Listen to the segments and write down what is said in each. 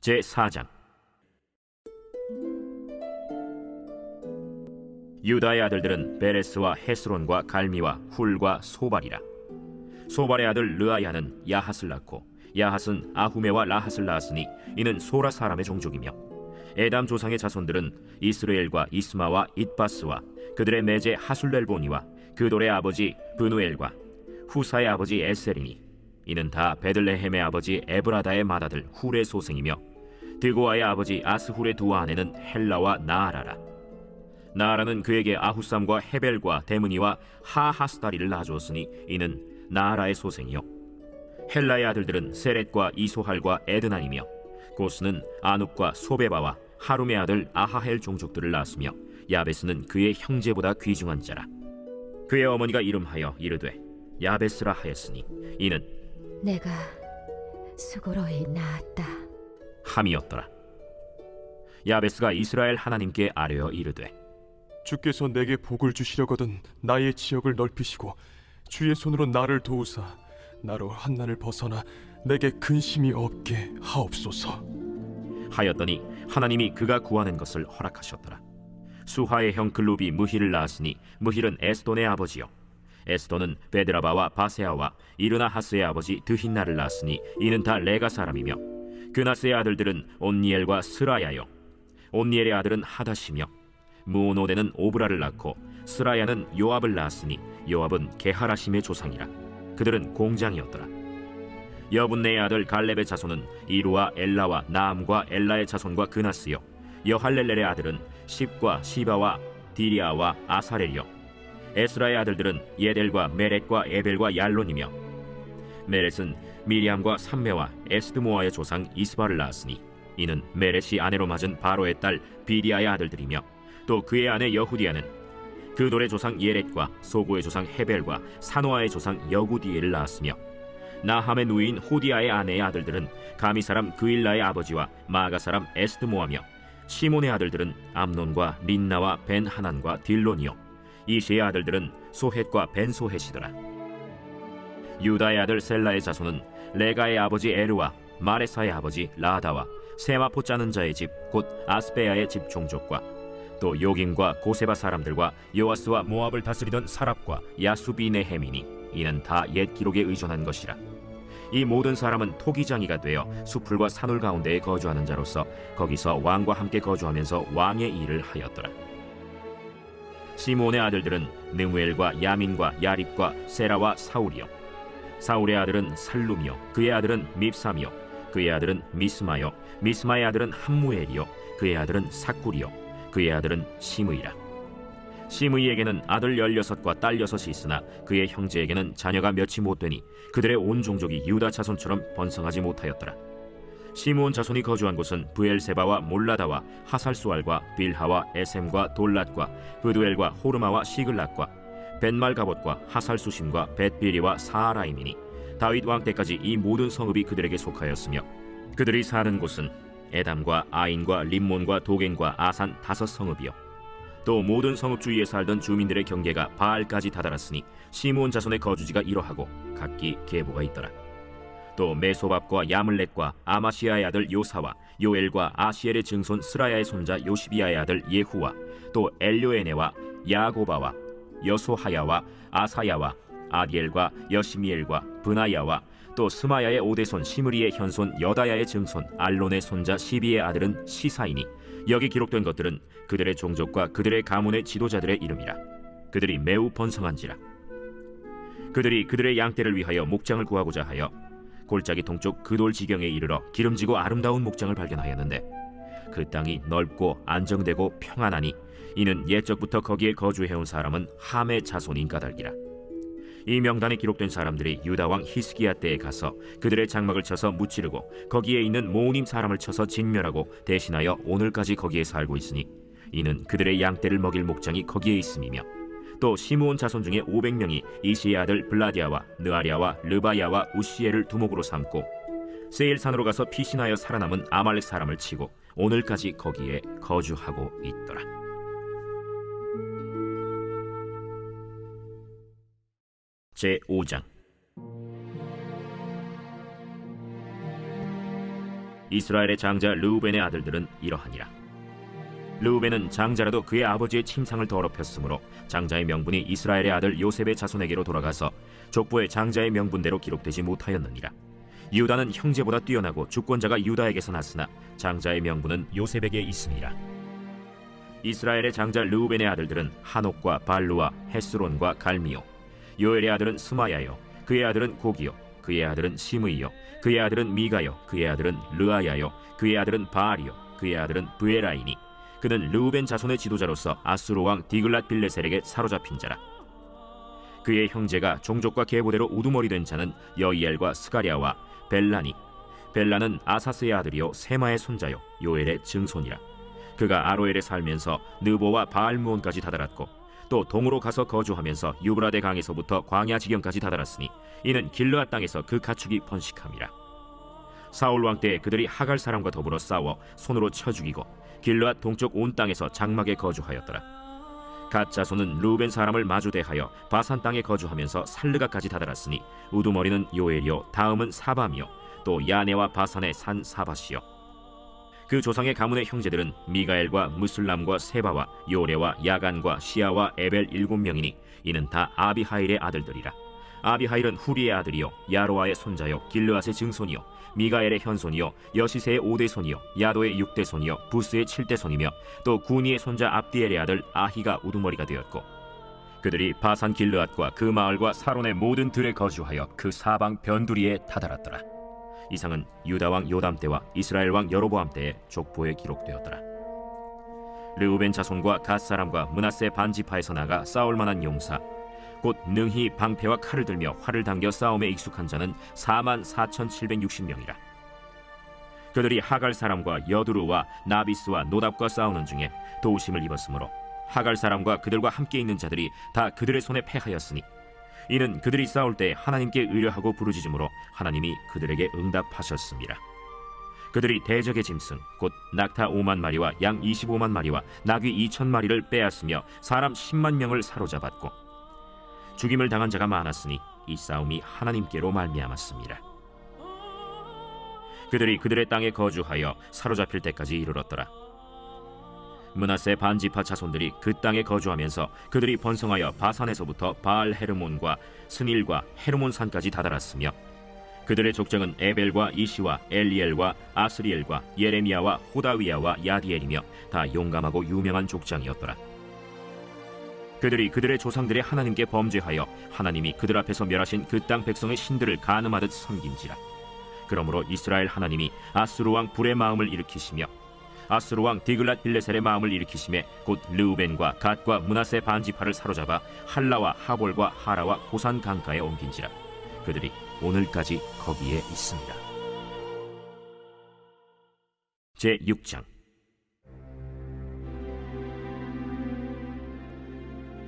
제4장. 유다의 아들들은 베레스와 헤스론과 갈미와 훌과 소발이라. 소발의 아들 르아야는 야핫을 낳고 야핫은 아후메와 라핫을 낳았으니 이는 소라 사람의 종족이며, 에담 조상의 자손들은 이스르엘과 이스마와 잇바스와 그들의 매제 하술렐보니와 그돌의 아버지 브누엘과 후사의 아버지 에셀이니 이는 다 베들레헴의 아버지 에브라다의 맏아들 훌의 소생이며, 드고아의 아버지 아스훌의 두 아내는 헬라와 나아라라. 나아라는 그에게 아후삼과 헤벨과 데므니와 하하스다리를 낳아주었으니 이는 나아라의 소생이요, 헬라의 아들들은 세렛과 이소할과 에드난이며, 고스는 아눕과 소베바와 하룸의 아들 아하헬 종족들을 낳았으며, 야베스는 그의 형제보다 귀중한 자라. 그의 어머니가 이름하여 이르되 야베스라 하였으니 이는 내가 수고로이 낳았다 함이었더라. 야베스가 이스라엘 하나님께 아뢰어 이르되, 주께서 내게 복을 주시려거든 나의 지역을 넓히시고 주의 손으로 나를 도우사 나로 한난을 벗어나 내게 근심이 없게 하옵소서 하였더니 하나님이 그가 구하는 것을 허락하셨더라. 수하의 형 글룹이 무힐을 낳았으니 무힐은 에스돈의 아버지요, 에스돈은 베드라바와 바세아와 이르나하스의 아버지 드힌나를 낳았으니 이는 다 레가 사람이며, 그나스의 아들들은 온니엘과 스라야요, 온니엘의 아들은 하다시며, 무오노데는 오브라를 낳고 스라야는 요압을 낳았으니 요압은 게하라심의 조상이라. 그들은 공장이었더라. 여분네의 아들 갈렙의 자손은 이루와 엘라와 나암과 엘라의 자손과 그나스요, 여할렐렐의 아들은 십과 시바와 디리아와 아사렐이요, 에스라의 아들들은 예델과 메렛과 에벨과 얄론이며, 메렛은 미리암과 삼메와 에스드모아의 조상 이스바를 낳았으니 이는 메렛이 아내로 맞은 바로의 딸 비리아의 아들들이며, 또 그의 아내 여후디아는 그돌의 조상 예렛과 소고의 조상 헤벨과 사노아의 조상 여구디엘을 낳았으며, 나함의 누이인 호디아의 아내의 아들들은 가미 사람 그일라의 아버지와 마가 사람 에스드모아며, 시몬의 아들들은 암논과 린나와 벤하난과 딜론이요, 이시의 아들들은 소헷과 벤소헷이더라. 유다의 아들 셀라의 자손은 레가의 아버지 에르와 마레사의 아버지 라다와 세마포 짜는 자의 집 곧 아스베야의 집 종족과, 또 요김과 고세바 사람들과 요아스와 모압을 다스리던 사랍과 야수비네헤미니 이는 다 옛 기록에 의존한 것이라. 이 모든 사람은 토기장이가 되어 수풀과 산울 가운데에 거주하는 자로서 거기서 왕과 함께 거주하면서 왕의 일을 하였더라. 시몬의 아들들은 느무엘과 야민과 야립과 세라와 사울이요, 사울의 아들은 살룸이요, 그의 아들은 밉삼이요, 그의 아들은 미스마요, 미스마의 아들은 함무엘이요, 그의 아들은 사꿀이요, 그의 아들은 시므이라. 시므이에게는 아들 16과 딸 6이 있으나 그의 형제에게는 자녀가 몇이 못되니 그들의 온 종족이 유다 자손처럼 번성하지 못하였더라. 시므온 자손이 거주한 곳은 브엘세바와 몰라다와 하살수알과 빌하와 에셈과 돌랏과 브두엘과 호르마와 시글락과 벤말가봇과 하살수심과 벳비리와 사하라임이니 다윗 왕 때까지 이 모든 성읍이 그들에게 속하였으며, 그들이 사는 곳은 에담과 아인과 림몬과 도겐과 아산 5성읍이요, 또 모든 성읍 주위에 살던 주민들의 경계가 바알까지 다다랐으니 시므온 자손의 거주지가 이러하고 각기 계보가 있더라. 또 메소밥과 야물렛과 아마시아의 아들 요사와 요엘과 아시엘의 증손 스라야의 손자 요시비아의 아들 예후와 또 엘료에네와 야고바와 여소하야와 아사야와 아디엘과 여시미엘과 브나야와 또 스마야의 오대손 시므리의 현손 여다야의 증손 알론의 손자 시비의 아들은 시사이니 여기 기록된 것들은 그들의 종족과 그들의 가문의 지도자들의 이름이라. 그들이 매우 번성한지라. 그들이 그들의 양떼를 위하여 목장을 구하고자 하여 골짜기 동쪽 그돌 지경에 이르러 기름지고 아름다운 목장을 발견하였는데, 그 땅이 넓고 안정되고 평안하니 이는 옛적부터 거기에 거주해온 사람은 함의 자손인 까닭이라. 이 명단에 기록된 사람들이 유다 왕 히스기야 때에 가서 그들의 장막을 쳐서 무찌르고 거기에 있는 모우님 사람을 쳐서 진멸하고 대신하여 오늘까지 거기에 살고 있으니 이는 그들의 양떼를 먹일 목장이 거기에 있음이며, 또 시므온 자손 중에 500명이 이시의 아들 블라디아와 느아리아와 르바야와 우시엘을 두목으로 삼고 세일산으로 가서 피신하여 살아남은 아말렉 사람을 치고 오늘까지 거기에 거주하고 있더라. 제5장. 이스라엘의 장자 르우벤의 아들들은 이러하니라. 르우벤은 장자라도 그의 아버지의 침상을 더럽혔으므로 장자의 명분이 이스라엘의 아들 요셉의 자손에게로 돌아가서 족보의 장자의 명분대로 기록되지 못하였느니라. 유다는 형제보다 뛰어나고 주권자가 유다에게서 났으나 장자의 명분은 요셉에게 있으니라. 이스라엘의 장자 르우벤의 아들들은 한옥과 발루와 헤스론과 갈미요. 요엘의 아들은 스마야요, 그의 아들은 고기요, 그의 아들은 시므이요, 그의 아들은 미가요, 그의 아들은 르아야요, 그의 아들은 바알이요, 그의 아들은 브에라이니. 그는 르우벤 자손의 지도자로서 아수르 왕 디글랏 빌레셀에게 사로잡힌 자라. 그의 형제가 종족과 계보대로 우두머리 된 자는 여이엘과 스가랴와 벨라니. 벨라는 아사스의 아들이요 세마의 손자요 요엘의 증손이라. 그가 아로엘에 살면서 느보와 바알무온까지 다다랐고 또 동으로 가서 거주하면서 유브라데 강에서부터 광야 지경까지 다다랐으니 이는 길르앗 땅에서 그 가축이 번식함이라. 사울 왕 때 그들이 하갈 사람과 더불어 싸워 손으로 쳐 죽이고 길르앗 동쪽 온 땅에서 장막에 거주하였더라. 갓 자손은 르우벤 사람을 마주대하여 바산 땅에 거주하면서 살르가까지 다다랐으니 우두머리는 요엘이요 다음은 사밤이요 또 야네와 바산의 산 사바시요. 그 조상의 가문의 형제들은 미가엘과 무슬람과 세바와 요레와 야간과 시아와 에벨 7명이니 이는 다 아비하일의 아들들이라. 아비하일은 후리의 아들이요 야로아의 손자요 길르앗의 증손이요 미가엘의 현손이요 여시세의 5대손이요 야도의 6대손이요 부스의 7대손이며 또 구니의 손자 압디엘의 아들 아히가 우두머리가 되었고 그들이 바산 길르앗과 그 마을과 사론의 모든 들에 거주하여 그 사방 변두리에 다다랐더라. 이상은 유다 왕 요담 때와 이스라엘 왕 여로보암 때의 족보에 기록되었더라. 르우벤 자손과 갓 사람과 므낫세 반지파에서 나가 싸울 만한 용사 곧 능히 방패와 칼을 들며 활을 당겨 싸움에 익숙한 자는 44,760명이라. 그들이 하갈 사람과 여두루와 나비스와 노답과 싸우는 중에 도우심을 입었으므로 하갈 사람과 그들과 함께 있는 자들이 다 그들의 손에 패하였으니 이는 그들이 싸울 때 하나님께 의뢰하고 부르짖음으로 하나님이 그들에게 응답하셨습니다. 그들이 대적의 짐승 곧 낙타 5만 마리와 양 25만 마리와 나귀 2천 마리를 빼앗으며 사람 10만 명을 사로잡았고 죽임을 당한 자가 많았으니 이 싸움이 하나님께로 말미암았습니다. 그들이 그들의 땅에 거주하여 사로잡힐 때까지 이르렀더라. 므낫세 반지파 자손들이 그 땅에 거주하면서 그들이 번성하여 바산에서부터 바알 헤르몬과 스닐과 헤르몬 산까지 다다랐으며 그들의 족장은 에벨과 이시와 엘리엘과 아스리엘과 예레미야와 호다위야와 야디엘이며 다 용감하고 유명한 족장이었더라. 그들이 그들의 조상들의 하나님께 범죄하여 하나님이 그들 앞에서 멸하신 그 땅 백성의 신들을 간음하듯 섬긴지라. 그러므로 이스라엘 하나님이 아수르 왕 불의 마음을 일으키시며 아수르 왕 디글랏 빌레셀의 마음을 일으키심에 곧 르우벤과 갓과 므낫세 반지파를 사로잡아 할라와 하볼과 하라와 고산 강가에 옮긴지라. 그들이 오늘까지 거기에 있습니다. 제6장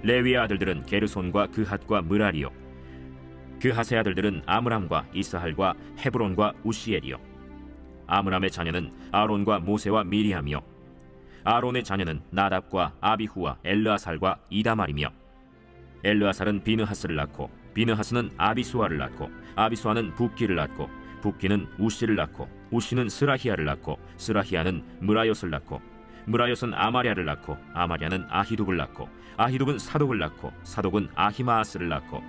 레위의 아들들은 게르손과 그핫과 므라리요 그핫의 아들들은 아므람과 이스할과 헤브론과 우시엘이요 아므람의 자녀는 아론과 모세와 미리암이요 아론의 자녀는 나답과 아비후와 엘르아살과 이다말이며 엘르아살은 비느하스를 낳고 비느하스는 아비수아를 낳고 아비수아는 붓기를 낳고 붓기는 우시를 낳고 우시는 스라히야를 낳고 스라히야는 므라옅을 낳고 므라옅은 아마랴를 낳고 아마랴는 아히둡을 낳고 아히둡은 사독을 낳고 사독은 아히마아스를 낳고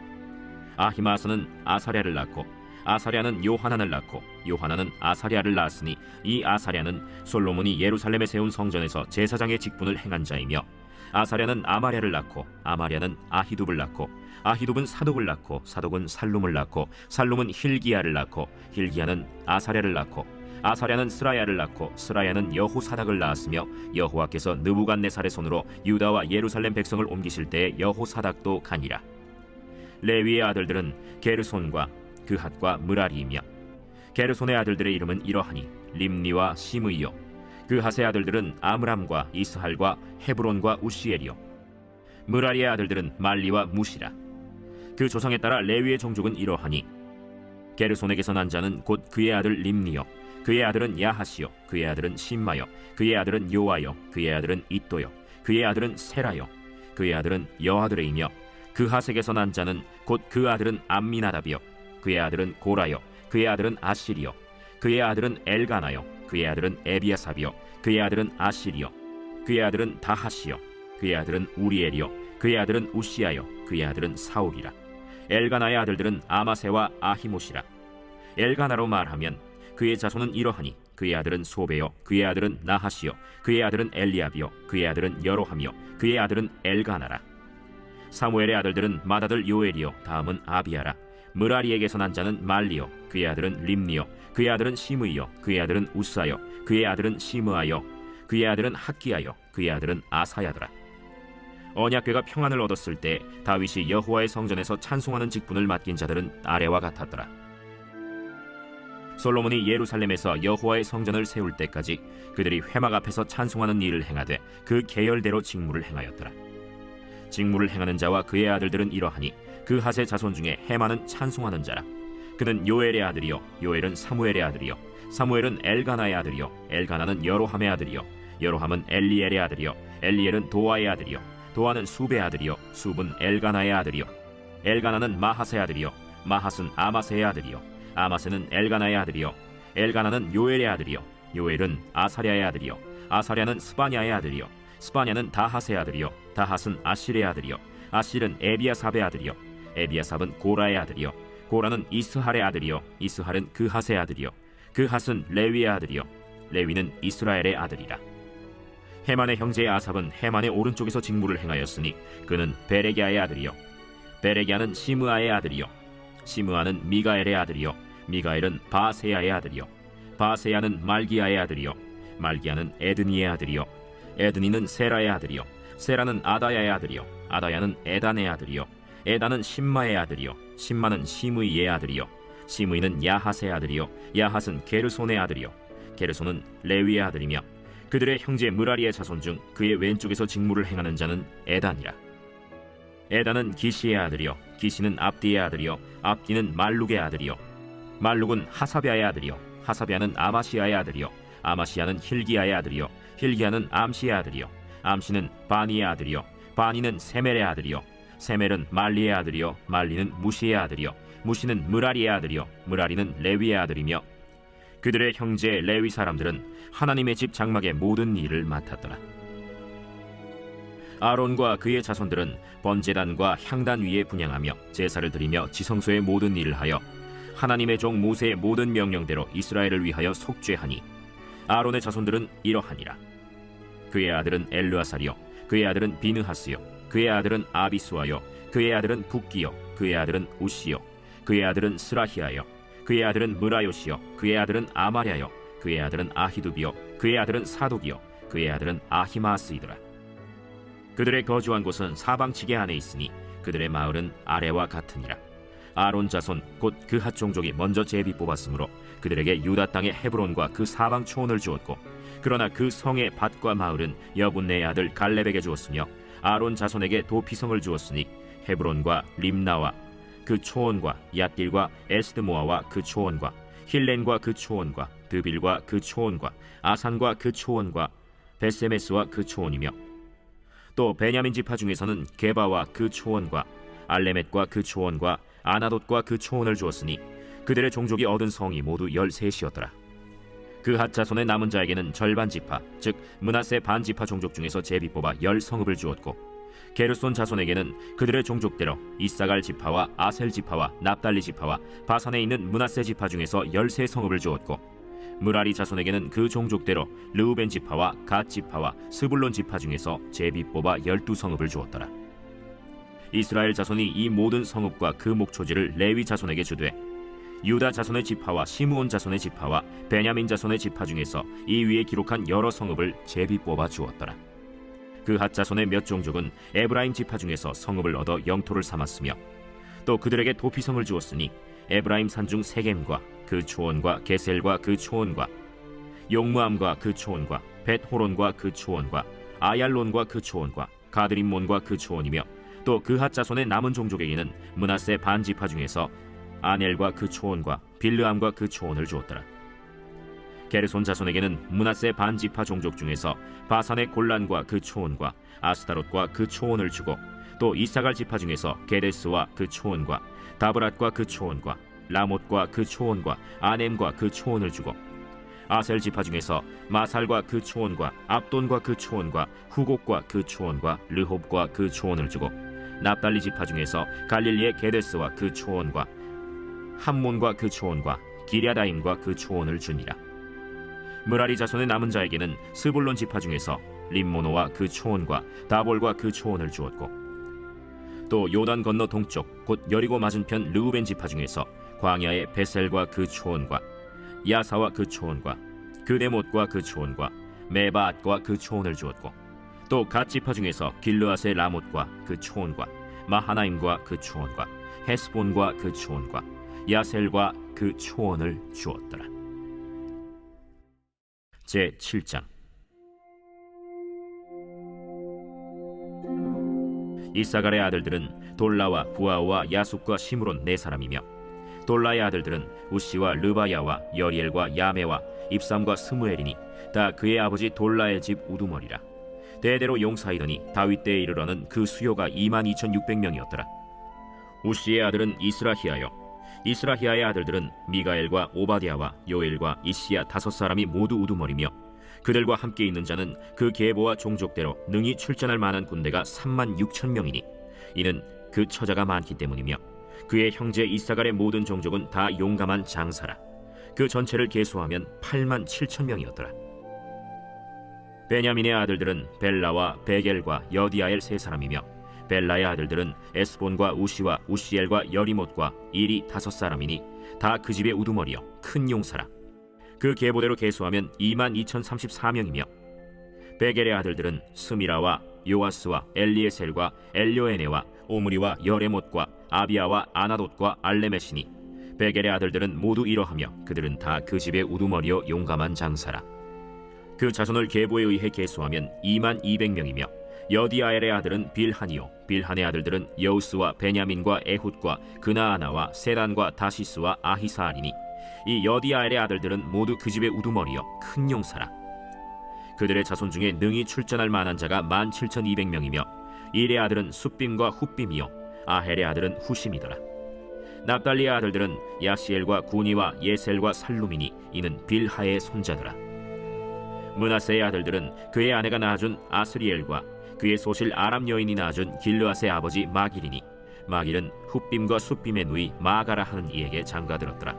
아히마아스는 아사랴를 낳고 아사랴는 요하난을 낳고 요하난은 아사랴를 낳았으니 이 아사랴는 솔로몬이 예루살렘에 세운 성전에서 제사장의 직분을 행한 자이며 아사랴는 아마랴를 낳고 아마랴는 아히둡을 낳고 아히둡은 사독을 낳고 사독은 살룸을 낳고 살룸은 힐기야를 낳고 힐기야는 아사랴를 낳고 아사랴는 스라야를 낳고 스라야는 여호사닥을 낳았으며 여호와께서 느부갓네살의 손으로 유다와 예루살렘 백성을 옮기실 때에 여호사닥도 가니라. 레위의 아들들은 게르손과 그핫과 므라리이며 게르손의 아들들의 이름은 이러하니 림니와 시므이요 그핫의 아들들은 아므람과 이스할과 헤브론과 우시엘이요 므라리의 아들들은 말리와 무시라. 그 조상에 따라 레위의 종족은 이러하니 게르손에게서 난 자는 곧 그의 아들 림니요 그의 아들은 야하시요 그의 아들은 심마요 그의 아들은 요아요 그의 아들은 이또요 그의 아들은 세라요 그의 아들은 여아드레이며 그핫에게서 난 자는 곧 그 아들은 암미나답이요 그의 아들은 고라요 그의 아들은 아시리요 그의 아들은 엘가나요 그의 아들은 에비아삽이요 그의 아들은 아실이요 그의 아들은 다하시요 그의 아들은 우리엘이요 그의 아들은 우시아요 그의 아들은 사울이라. 엘가나의 아들들은 아마세와 아히못이라. 엘가나로 말하면 그의 자손은 이러하니 그의 아들은 소베요 그의 아들은 나하시요 그의 아들은 엘리압이요 그의 아들은 여로함이요 그의 아들은 엘가나라. 사무엘의 아들들은 맏아들 요엘이요 다음은 아비야라. 므라리에게서 난 자는 말리요 그의 아들은 림니요 그의 아들은 시므이요 그의 아들은 우사요 그의 아들은 시므아요 그의 아들은 학기야요 그의 아들은 아사야더라. 언약궤가 평안을 얻었을 때 다윗이 여호와의 성전에서 찬송하는 직분을 맡긴 자들은 아래와 같았더라. 솔로몬이 예루살렘에서 여호와의 성전을 세울 때까지 그들이 회막 앞에서 찬송하는 일을 행하되 그 계열대로 직무를 행하였더라. 직무를 행하는 자와 그의 아들들은 이러하니 그 핫의 자손 중에 헤마는 찬송하는 자라. 그는 요엘의 아들이요 요엘은 사무엘의 아들이요 사무엘은 엘가나의 아들이요 엘가나는 여로함의 아들이요 여로함은 엘리엘의 아들이요 엘리엘은 도아의 아들이요 도아는 숲의 아들이요 숲은 엘가나의 아들이요 엘가나는 마하스의 아들이요 마하스는 아마세의 아들이요 아마세는 엘가나의 아들이요 엘가나는 요엘의 아들이요 요엘은 아사랴의 아들이요 아사랴는 스바냐의 아들이요 스바냐는 다핫의 아들이요 다핫은 아실의 아들이요 아실은 에비아삽의 아들이요 에비아삽은 고라의 아들이요 고라는 이스할의 아들이요 이스할은 그핫의 아들이요 그핫은 레위의 아들이요 레위는 이스라엘의 아들이라. 헤만의 형제 아삽은 헤만의 오른쪽에서 직무를 행하였으니 그는 베레기야의 아들이요 베레기야는 시므아의 아들이요 시므아는 미가엘의 아들이요 미가엘은 바세야의 아들이요 바세야는 말기야의 아들이요 말기야는 에드니의 아들이요 에드니는 세라의 아들이요 세라는 아다야의 아들이요 아다야는 에단의 아들이요 에단은 심마의 아들이요 심마는 시므이의 아들이요 시므이는 야핫의 아들이요 야핫은 게르손의 아들이요 게르손은 레위의 아들이며 그들의 형제 므라리의 자손 중 그의 왼쪽에서 직무를 행하는 자는 에단이라. 에단은 기시의 아들이요 기시는 압디의 아들이요 압디는 말룩의 아들이요 말룩은 하사비아의 아들이요 하사비아는 아마시아의 아들이요 아마시아는 힐기야의 아들이요 힐기야는 암시의 아들이요 암시는 바니의 아들이요 바니는 세멜의 아들이요 세멜은 말리의 아들이요 말리는 무시의 아들이요 무시는 므라리의 아들이요 므라리는 레위의 아들이며 그들의 형제 레위 사람들은 하나님의 집 장막의 모든 일을 맡았더라. 아론과 그의 자손들은 번제단과 향단 위에 분향하며 제사를 드리며 지성소의 모든 일을 하여 하나님의 종 모세의 모든 명령대로 이스라엘을 위하여 속죄하니 아론의 자손들은 이러하니라. 그의 아들은 엘르아살이요 그의 아들은 비느하스요 그의 아들은 아비수아요 그의 아들은 붓기요 그의 아들은 우시요 그의 아들은 스라히아요 그의 아들은 므라요시요 그의 아들은 아마랴요 그의 아들은 아히두비요 그의 아들은 사독이요 그의 아들은 아히마스이더라. 그들의 거주한 곳은 사방 지게 안에 있으니 그들의 마을은 아래와 같으니라. 아론 자손 곧 그핫 종족이 먼저 제비 뽑았으므로 그들에게 유다 땅의 헤브론과 그 사방 초원을 주었고 그러나 그 성의 밭과 마을은 여분네의 아들 갈렙에게 주었으며 아론 자손에게 도피성을 주었으니 헤브론과 림나와 그 초원과 얏길과 에스드모아와 그 초원과 힐렌과 그 초원과 드빌과 그 초원과 아산과 그 초원과 베세메스와 그 초원이며 또 베냐민 지파 중에서는 게바와 그 초원과 알레멧과 그 초원과 아나돗과 그 초원을 주었으니 그들의 종족이 얻은 성이 모두 13이었더라. 그핫 자손의 남은 자에게는 절반 지파 즉 므낫세 반 지파 종족 중에서 제비 뽑아 10성읍을 주었고 게르손 자손에게는 그들의 종족대로 이사갈 지파와 아셀 지파와 납달리 지파와 바산에 있는 므낫세 지파 중에서 13성읍을 주었고 므라리 자손에게는 그 종족대로 르우벤 지파와 갓 지파와 스불론 지파 중에서 제비 뽑아 12성읍을 주었더라. 이스라엘 자손이 이 모든 성읍과 그 목초지를 레위 자손에게 주되 유다 자손의 지파와 시므온 자손의 지파와 베냐민 자손의 지파 중에서 이 위에 기록한 여러 성읍을 제비 뽑아 주었더라. 그핫 자손의 몇 종족은 에브라임 지파 중에서 성읍을 얻어 영토를 삼았으며 또 그들에게 도피성을 주었으니 에브라임 산중 세겜과 그 초원과 게셀과 그 초원과 용무암과 그 초원과 벳호론과 그 초원과 아얄론과 그 초원과 가드림몬과 그 초원이며 또 그핫 자손의 남은 종족에게는 므낫세 반 지파 중에서 아넬과 그 초원과 빌르암과 그 초원을 주었더라. 게르손 자손에게는 므낫세 반 지파 종족 중에서 바산의 골란과 그 초원과 아스타롯과 그 초원을 주고 또 이사갈 지파 중에서 게데스와 그 초원과 다브랏과 그 초원과 라못과 그 초원과 아넴과 그 초원을 주고 아셀 지파 중에서 마살과 그 초원과 압돈과 그 초원과 후곡과 그 초원과 르홉과 그 초원을 주고 납달리 지파 중에서 갈릴리의 게데스와 그 초원과 함몬과 그 초원과 기랴다임과 그 초원을 주니라. 므라리 자손의 남은 자에게는 스불론 지파 중에서 림모노와 그 초원과 다볼과 그 초원을 주었고 또 요단 건너 동쪽 곧 여리고 맞은편 르우벤 지파 중에서 광야의 베셀과 그 초원과 야사와 그 초원과 그데못과 그 초원과 메바앗과 그 초원을 주었고 또 갓 지파 중에서 길르앗의 라못과 그 초원과 마하나임과 그 초원과 헤스본과 그 초원과 야셀과 그 초원을 주었더라. 제 7장. 이사갈의 아들들은 돌라와 부아와 야숫과 시므론 네 사람이며 돌라의 아들들은 우시와 르바야와 여리엘과 야메와 입삼과 스무엘이니 다 그의 아버지 돌라의 집 우두머리라. 대대로 용사이더니 다윗 때에 이르러는 그 수요가 22,600명이었더라. 우시의 아들은 이스라히야요 이스라히야의 아들들은 미가엘과 오바댜와 요엘과 이시야 5사람이 모두 우두머리며 그들과 함께 있는 자는 그 계보와 종족대로 능히 출전할 만한 군대가 36,000명이니 이는 그 처자가 많기 때문이며 그의 형제 이사갈의 모든 종족은 다 용감한 장사라. 그 전체를 계수하면 87,000명이었더라. 베냐민의 아들들은 벨라와 베겔과 여디아엘 3사람이며 벨라의 아들들은 에스본과 우시와 우시엘과 여리못과 일이 5사람이니 다 그 집의 우두머리여 큰 용사라. 그 계보대로 계수하면 22,034명이며 베겔의 아들들은 스미라와 요아스와 엘리에셀과 엘료에네와 오므리와 여레못과 아비아와 아나돗과 알레메시니 베겔의 아들들은 모두 이러하며 그들은 다 그 집의 우두머리요 용감한 장사라. 그 자손을 계보에 의해 계수하면 22,200명이며 여디아엘의 아들은 빌한이요 빌한의 아들들은 여우스와 베냐민과 에훗과 그나아나와 세단과 다시스와 아히사알이니 이 여디아엘의 아들들은 모두 그 집의 우두머리요 큰 용사라. 그들의 자손 중에 능히 출전할 만한 자가 17,200명이며 일의 아들은 숫빔과 훗빔이요 아헬의 아들은 후심이더라. 납달리의 아들들은 야시엘과 구니와 예셀과 살루미니 이는 빌하의 손자더라. 므낫세의 아들들은 그의 아내가 낳아준 아스리엘과 그의 소실 아람 여인이 낳아준 길르앗의 아버지 마길이니 마길은 훗빔과 숫빔의 누이 마가라 하는 이에게 장가들었더라.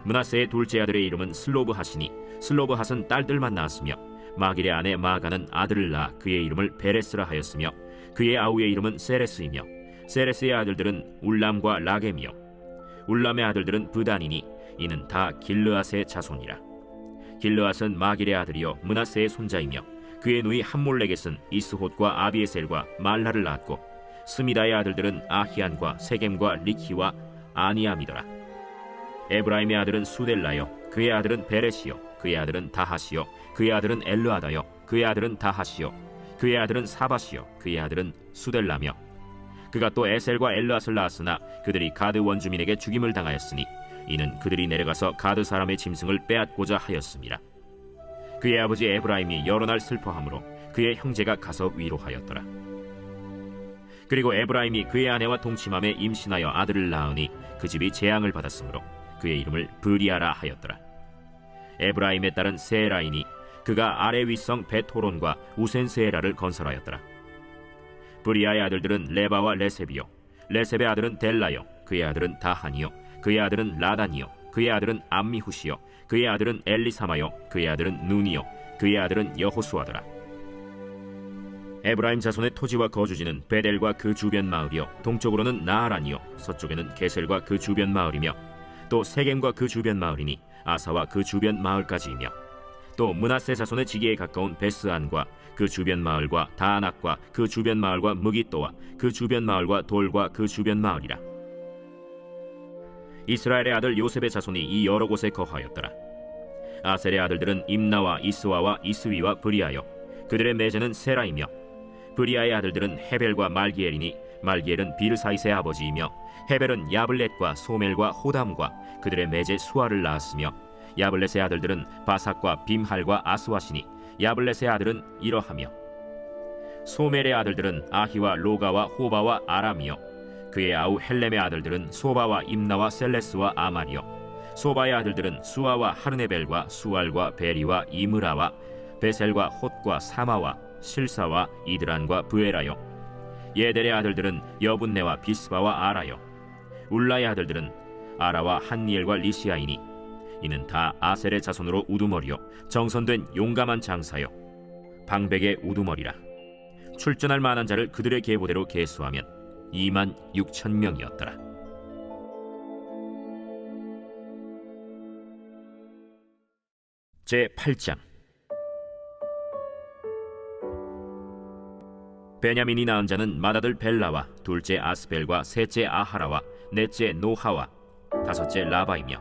므낫세의 둘째 아들의 이름은 슬로브핫이니 슬로브핫은 딸들만 낳았으며 마길의 아내 마가는 아들을 낳아 그의 이름을 베레스라 하였으며 그의 아우의 이름은 세레스이며 세레스의 아들들은 울람과 라겜이요 울람의 아들들은 브단이니 이는 다 길르앗의 자손이라. 길르앗은 마길의 아들이요 므낫세의 손자이며 그의 누이 함몰렉겟은 이스톳과 아비에셀과 말라를 낳았고 스미다의 아들들은 아히안과 세겜과 리키와 아니암이더라. 에브라임의 아들은 수델라요 그의 아들은 베레시요 그의 아들은 다하시요 그의 아들은 엘르아다요 그의 아들은 다하시요 그의 아들은 사바시요 그의 아들은 수델라며 그가 또 에셀과 엘르앗을 낳았으나 그들이 가드 원주민에게 죽임을 당하였으니 이는 그들이 내려가서 가드 사람의 짐승을 빼앗고자 하였습니다. 그의 아버지 에브라임이 여러 날 슬퍼하므로 그의 형제가 가서 위로하였더라. 그리고 에브라임이 그의 아내와 동침함에 임신하여 아들을 낳으니 그 집이 재앙을 받았으므로 그의 이름을 브리아라 하였더라. 에브라임의 딸은 세라이니 그가 아래 윗성 베토론과 우센세에라를 건설하였더라. 브리아의 아들들은 레바와 레셉이요 레셉의 아들은 델라요 그의 아들은 다하니요 그의 아들은 라단이요 그의 아들은 암미후시요 그의 아들은 엘리사마요 그의 아들은 눈이요 그의 아들은 여호수아더라. 에브라임 자손의 토지와 거주지는 베델과 그 주변 마을이요 동쪽으로는 나아란이요 서쪽에는 게셀과 그 주변 마을이며 또 세겜과 그 주변 마을이니 아사와 그 주변 마을까지이며 또 므낫세 자손의 지기에 가까운 베스안과 그 주변 마을과 다안악과 그 주변 마을과 무깃도와 그 주변 마을과 돌과 그 주변 마을이라. 이스라엘의 아들 요셉의 자손이 이 여러 곳에 거하였더라. 아셀의 아들들은 임나와 이스와와 이스위와 브리아요 그들의 매제는 세라이며 브리아의 아들들은 헤벨과 말기엘이니 말기엘은 비르사이스의 아버지이며 헤벨은 야블렛과 소멜과 호담과 그들의 매제 수아를 낳았으며 야블렛의 아들들은 바삭과 빔할과 아스와시니 야블렛의 아들은 이러하며 소멜의 아들들은 아히와 로가와 호바와 아람이요 그의 아우 헬렘의 아들들은 소바와 임나와 셀레스와 아말이요 소바의 아들들은 수아와 하르네벨과 수알과 베리와 이므라와 베셀과 홑과 사마와 실사와 이드란과 브에라요. 예델의 아들들은 여분네와 비스바와 아라요. 울라의 아들들은 아라와 한니엘과 리시아이니 이는 다 아셀의 자손으로 우두머리요 정선된 용감한 장사요 방백의 우두머리라. 출전할 만한 자를 그들의 계보대로 계수하면 26,000명이었더라. 제8장. 베냐민이 낳은 자는 맏아들 벨라와 둘째 아스벨과 셋째 아하라와 넷째 노하와 다섯째 라바이며,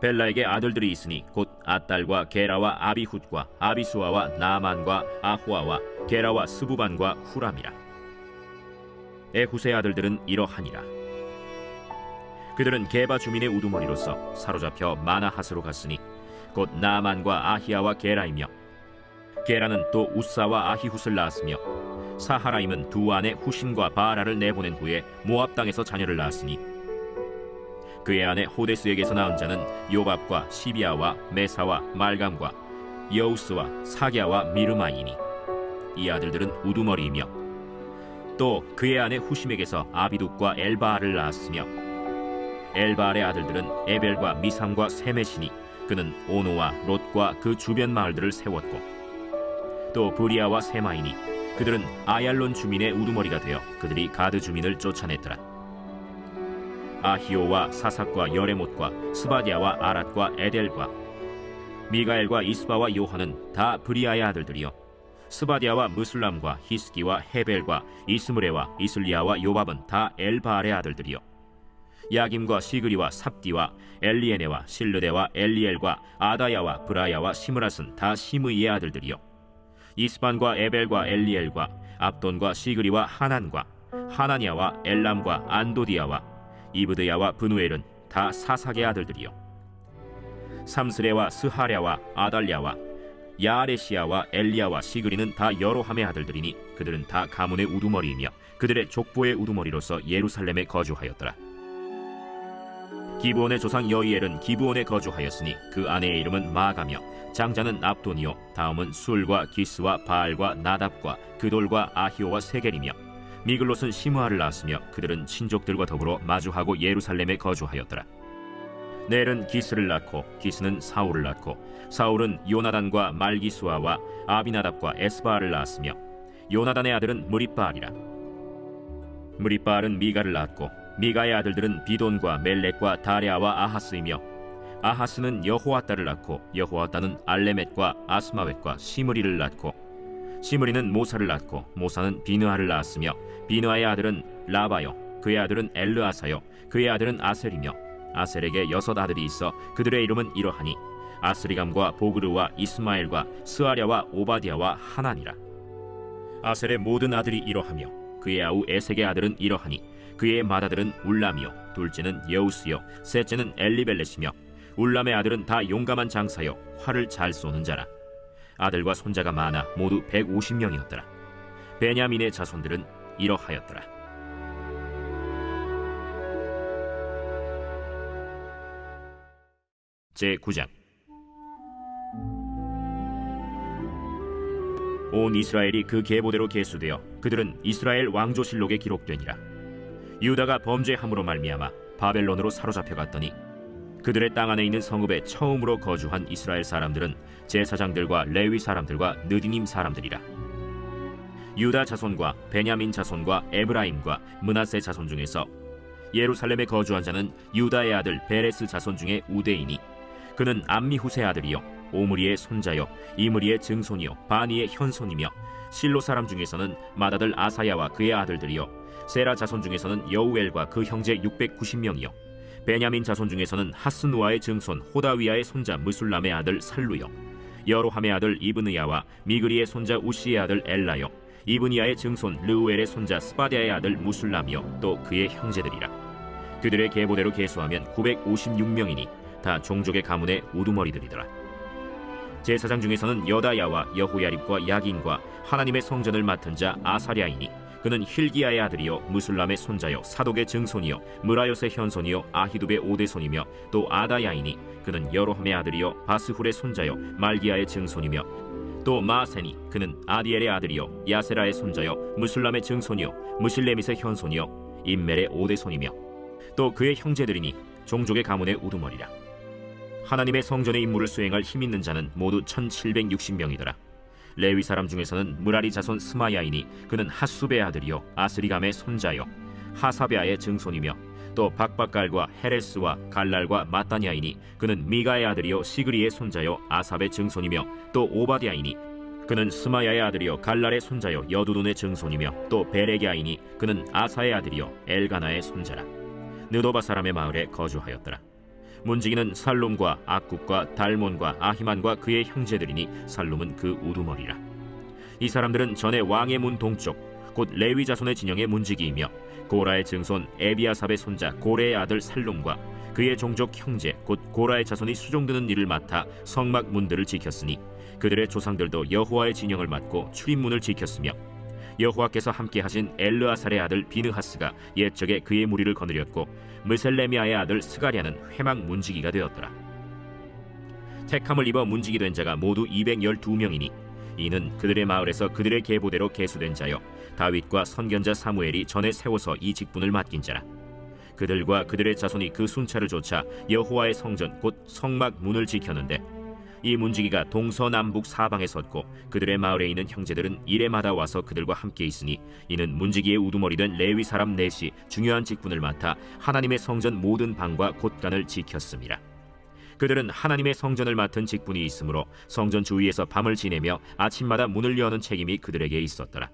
벨라에게 아들들이 있으니 곧 아딸과 게라와 아비훗과 아비수아와 나만과 아호아와 게라와 스부반과 후람이라. 에훗의 아들들은 이러하니라. 그들은 게바 주민의 우두머리로서 사로잡혀 마나핫으로 갔으니 곧 나만과 아히야와 게라이며, 게라는 또 우사와 아히훗을 낳았으며, 사하라임은 두 아내 후심과 바라를 내보낸 후에 모압 땅에서 자녀를 낳았으니, 그의 아내 호데스에게서 낳은 자는 요밥과 시비아와 메사와 말감과 여우스와 사갸와 미르마이니 이 아들들은 우두머리이며, 또 그의 아내 후심에게서 아비둑과 엘바알을 낳았으며, 엘바알의 아들들은 에벨과 미삼과 세메시니 그는 오노와 롯과 그 주변 마을들을 세웠고, 또 브리아와 세마이니 그들은 아얄론 주민의 우두머리가 되어 그들이 가드 주민을 쫓아냈더라. 아히오와 사삭과 여레못과 스바디아와 아랏과 에델과 미가엘과 이스바와 요한은 다 브리아의 아들들이요, 스바디아와 무슬람과 히스기와 헤벨과 이스므레와 이슬리아와 요밥은 다 엘바알의 아들들이요, 야김과 시그리와 삽디와 엘리에네와 실르데와 엘리엘과 아다야와 브라야와 시므랏은 다 시므이의 아들들이요, 이스반과 에벨과 엘리엘과 압돈과 시그리와 하난과 하나니아와 엘람과 안도디아와 이브드야와 브누엘은 다 사삭의 아들들이요, 삼스레와 스하랴와 아달랴와 야아레시아와 엘리야와 시그리는 다 여로함의 아들들이니 그들은 다 가문의 우두머리이며 그들의 족보의 우두머리로서 예루살렘에 거주하였더라. 기브온의 조상 여이엘은 기브온에 거주하였으니 그 아내의 이름은 마가며 장자는 압돈이요 다음은 술과 기스와 바알과 나답과 그돌과 아히오와 세겔이며, 미글롯은 시므아를 낳았으며 그들은 친족들과 더불어 마주하고 예루살렘에 거주하였더라. 넬은 기스를 낳고 기스는 사울을 낳고 사울은 요나단과 말기수아와 아비나답과 에스바알을 낳았으며, 요나단의 아들은 무리바알이라. 무리바알은 미가를 낳았고 미가의 아들들은 비돈과 멜렉과 다레아와 아하스이며, 아하스는 여호와따를 낳고 여호와따는 알레멧과 아스마웻과 시므리를 낳고 시므리는 모사를 낳고 모사는 비느하를 낳았으며, 비느하의 아들은 라바요 그의 아들은 엘르아사요 그의 아들은 아셀이며, 아셀에게 6 아들이 있어 그들의 이름은 이러하니 아스리감과 보그르와 이스마엘과 스아랴와 오바디아와 하나니라. 아셀의 모든 아들이 이러하며 그의 아우 에색의 아들은 이러하니 그의 맏아들은 울람이요 둘째는 여우스요 셋째는 엘리벨렛이며, 울람의 아들은 다 용감한 장사요 활을 잘 쏘는 자라. 아들과 손자가 많아 모두 150명이었더라. 베냐민의 자손들은 이러하였더라. 제9장. 온 이스라엘이 그 계보대로 계수되어 그들은 이스라엘 왕조실록에 기록되니라. 유다가 범죄함으로 말미암아 바벨론으로 사로잡혀 갔더니 그들의 땅 안에 있는 성읍에 처음으로 거주한 이스라엘 사람들은 제사장들과 레위 사람들과 느디님 사람들이라. 유다 자손과 베냐민 자손과 에브라임과 므낫세 자손 중에서 예루살렘에 거주한 자는 유다의 아들 베레스 자손 중에 우대이니 그는 암미훗의 아들이요 오므리의 손자요 이므리의 증손이요 바니의 현손이며, 실로 사람 중에서는 맏아들 아사야와 그의 아들들이요 세라 자손 중에서는 여우엘과 그 형제 690명이요 베냐민 자손 중에서는 하스누아의 증손 호다위아의 손자 무술람의 아들 살루요, 여로함의 아들 이브느야와 미그리의 손자 우시의 아들 엘라요, 이브니야의 증손 르우엘의 손자 스바디아의 아들 무술람이요 또 그의 형제들이라. 그들의 계보대로 계수하면 956명이니 다 종족의 가문의 우두머리들이더라. 제사장 중에서는 여다야와 여호야립과 야긴과 하나님의 성전을 맡은 자 아사랴이니 그는 힐기야의 아들이요 무술람의 손자요 사독의 증손이요 무라요의 현손이요 아히두베의 오대손이며 또 아다야이니 그는 여로함의 아들이요 바스훌의 손자요 말기야의 증손이며 또 마세니 그는 아디엘의 아들이요 야세라의 손자요 무술람의 증손이요 무실레밋의 현손이요 임멜의 오대손이며 또 그의 형제들이니 종족의 가문의 우두머리라. 하나님의 성전의 임무를 수행할 힘 있는 자는 모두 1760명이더라. 레위 사람 중에서는 무라리 자손 스마야이니 그는 핫수베의 아들이요 아스리감의 손자요 하사베아의 증손이며 또 박박갈과 헤레스와 갈랄과 마따냐이니 그는 미가의 아들이요 시그리의 손자요 아삽의 증손이며 또 오바디아이니 그는 스마야의 아들이요 갈랄의 손자요 여두둔의 증손이며 또 베레게아이니 그는 아사의 아들이요 엘가나의 손자라. 느도바 사람의 마을에 거주하였더라. 문지기는 살룸과 악국과 달몬과 아히만과 그의 형제들이니 살룸은 그 우두머리라. 이 사람들은 전에 왕의 문 동쪽 곧 레위 자손의 진영의 문지기이며 고라의 증손 에비아삽의 손자 고레의 아들 살룸과 그의 종족 형제 곧 고라의 자손이 수종드는 일을 맡아 성막 문들을 지켰으니 그들의 조상들도 여호와의 진영을 맡고 출입문을 지켰으며 여호와께서 함께 하신 엘르아살의 아들 비느하스가 옛적에 그의 무리를 거느렸고 무셀레미아의 아들 스가랴는 회막 문지기가 되었더라. 택함을 입어 문지기 된 자가 모두 212명이니 이는 그들의 마을에서 그들의 계보대로 계수된 자요 다윗과 선견자 사무엘이 전에 세워서 이 직분을 맡긴 자라. 그들과 그들의 자손이 그 순찰을 좇아 여호와의 성전 곧 성막 문을 지켰는데 이 문지기가 동서남북 사방에 섰고 그들의 마을에 있는 형제들은 이레마다 와서 그들과 함께 있으니 이는 문지기의 우두머리 된 레위 사람 넷이 중요한 직분을 맡아 하나님의 성전 모든 방과 곳간을 지켰습니다. 그들은 하나님의 성전을 맡은 직분이 있으므로 성전 주위에서 밤을 지내며 아침마다 문을 여는 책임이 그들에게 있었더라.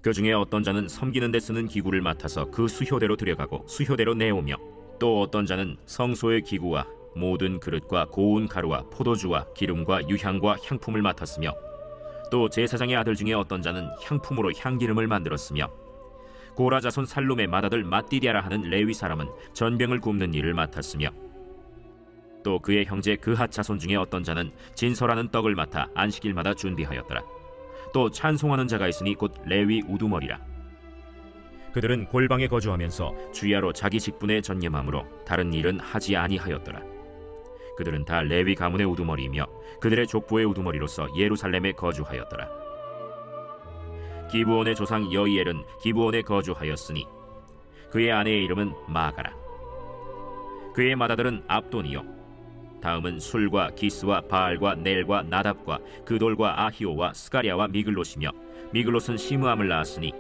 그 중에 어떤 자는 섬기는 데 쓰는 기구를 맡아서 그 수효대로 들여가고 수효대로 내오며 또 어떤 자는 성소의 기구와 모든 그릇과 고운 가루와 포도주와 기름과 유향과 향품을 맡았으며 또 제사장의 아들 중에 어떤 자는 향품으로 향기름을 만들었으며 고라 자손 살룸의 맏아들 mat디디아라 하는 레위 사람은 전병을 굽는 일을 맡았으며 또 그의 형제 그핫 자손 중에 어떤 자는 진설하는 떡을 맡아 안식일마다 준비하였더라. 또 찬송하는 자가 있으니 곧 레위 우두머리라. 그들은 골방에 거주하면서 주야로 자기 직분에 전념함으로 다른 일은 하지 아니하였더라. 그들은 다 레위 가문의 우두머리이며 그들의 족보의 우두머리로서 예루살렘에 거주하였더라. 기브온의 조상 여이엘은 기브온에 거주하였으니 그의 아내의 이름은 마가라. 그의 맏아들은 압돈이요 다음은 술과 기스와 바알과 넬과 나답과 그돌과 아히오와 스가랴와 미글롯이며 미글롯은 시므암을 낳았으니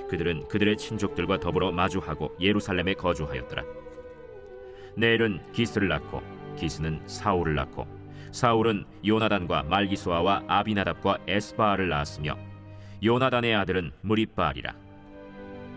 그들은 그들의 친족들과 더불어 마주하고 예루살렘에 거주하였더라. 넬은 기스를 낳고 기스는 사울을 낳고 사울은 요나단과 말기수아와 아비나답과 에스바알을 낳았으며 요나단의 아들은 무릿바알이라.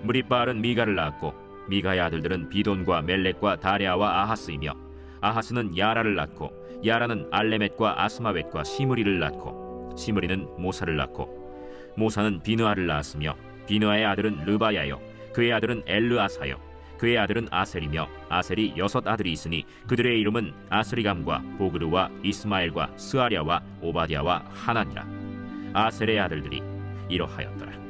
무릿바알은 미가를 낳았고 미가의 아들들은 비돈과 멜렉과 다레아와 아하스이며 아하스는 야라를 낳고 야라는 알레멧과 아스마웻과 시므리를 낳고 시므리는 모사를 낳고 모사는 비느아를 낳았으며 비느아의 아들은 르바야요 그의 아들은 엘르아사요 그의 아들은 아셀이며 아셀이 6 아들이 있으니 그들의 이름은 아스리감과 보그르와 이스마엘과 스아랴와 오바댜와 하나니라. 아셀의 아들들이 이러하였더라.